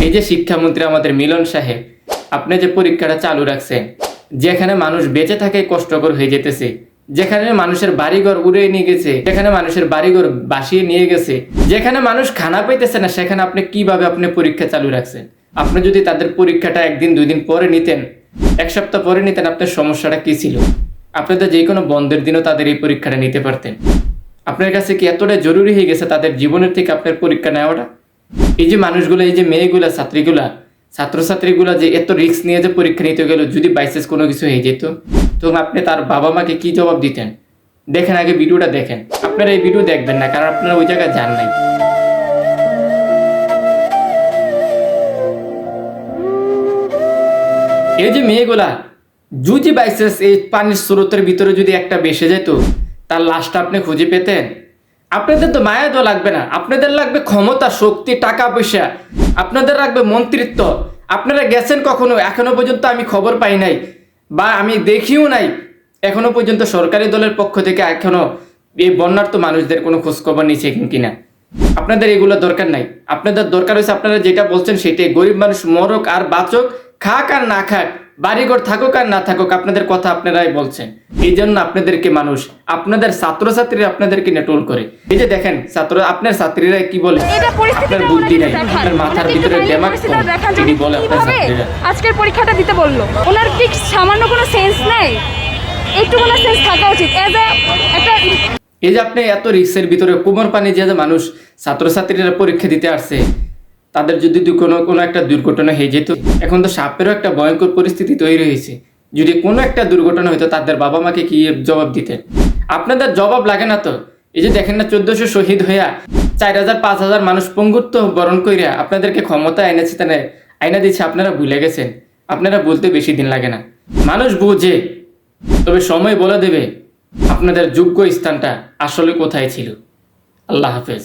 এই যে শিক্ষামন্ত্রী আমাদের মিলন সাহেব, আপনি যে পরীক্ষাটা চালু রাখছেন, যেখানে মানুষ বেঁচে থাকে কষ্টকর হয়ে যেতেছে, যেখানে মানুষের বাড়িঘর উড়ে নিয়ে গেছে, যেখানে মানুষের বাড়িঘর বাসিয়ে নিয়ে গেছে, যেখানে মানুষ খানা পাইতেছে না, সেখানে আপনি কিভাবে আপনি পরীক্ষা চালু রাখছেন? আপনি যদি তাদের পরীক্ষাটা একদিন দুই দিন পরে নিতেন, এক সপ্তাহ পরে নিতেন, আপনার সমস্যাটা কি ছিল? আপনি তো যে কোনো বন্ধের দিনও তাদের এই পরীক্ষাটা নিতে পারতেন। আপনার কাছে কি এতটা জরুরি হয়ে গেছে তাদের জীবনের থেকে আপনার পরীক্ষা নেওয়াটা? এই যে মানুষগুলো, এই যে মেয়েগুলা, ছাত্রীগুলা, ছাত্রছাত্রীগুলা যে এত রিস্ক নিয়ে যে পরীক্ষা নিতে গেল, যদি বাইসেস কোনো কিছু হয়ে যেত, তো আপনি তার বাবা মাকে কি জবাব দিতেন? দেখেন, আগে ভিডিওটা দেখেন। আপনারা এই ভিডিও দেখবেন না, কারণ আপনারা ওই জায়গায় যান নাই। এই যে মেয়েগুলা, যদি বাইসেস এই পানির স্রোতের ভিতরে যদি একটা বেসে যেত, তার লাশটা আপনি খুঁজে পেতেন? আপনাদের তো মায়া তো লাগবে না, আপনাদের লাগবে ক্ষমতা, শক্তি, টাকা পয়সা, আপনাদের লাগবে মন্ত্রিত্ব। আপনারা গেছেন কখনো? এখনো পর্যন্ত আমি খবর পাই নাই, বা আমি দেখিও নাই এখনো পর্যন্ত সরকারি দলের পক্ষ থেকে এখনো এই বন্যার্ত মানুষদের কোনো খোঁজখবর নিচ্ছে কিনা। আপনাদের এগুলো দরকার নাই। আপনাদের দরকার হচ্ছে আপনারা যেটা বলছেন সেটাই, গরিব মানুষ মরক আর বাঁচক, খাক আর না খাক, বাড়িঘর থাকুক আর না থাকুক, আপনাদের কথা আপনারাই বলছেন। এই জন্য আপনাদেরকে মানুষ, আপনাদের ছাত্রছাত্রীরা আপনাদেরকে নেটল করে। এই যে দেখেন ছাত্র, আপনার ছাত্রীরা কি বলে, আপনার বুদ্ধি নাই, আপনার মাথার ভিতরে দেমাগ কম, তিনি বলে আপনার ছাত্রীরা আজকের পরীক্ষাটা দিতে বললো। ওনার কি সামান্য কোনো সেন্স নাই? একটু কোনো সেন্স থাকা উচিত। এই যে আপনি এত রিস্কের ভিতরে কোমর পানি যে মানুষ, ছাত্রছাত্রীরা পরীক্ষা দিতে আসছে, তাদের যদি কোনো একটা দুর্ঘটনা হয়ে যেত, এখন তো সাপেরও একটা ভয়ঙ্কর পরিস্থিতি তৈরি হয়েছে, যদি কোনো একটা দুর্ঘটনা হইতো, তাদের বাবা মাকে কি জবাব দিতেন? আপনাদের জবাব লাগে না তো। এই যে দেখেন না, 1400 শহীদ হইয়া 4000 5000 মানুষ পঙ্গুত্ব বরণ করিয়া আপনাদেরকে ক্ষমতা এনেছে, তাহলে আইনা দিচ্ছে, আপনারা ভুলে গেছেন। আপনারা বলতে বেশি দিন লাগে না, মানুষ বুঝে, তবে সময় বলে দেবে আপনাদের যোগ্য স্থানটা আসলে কোথায় ছিল। আল্লাহ হাফেজ।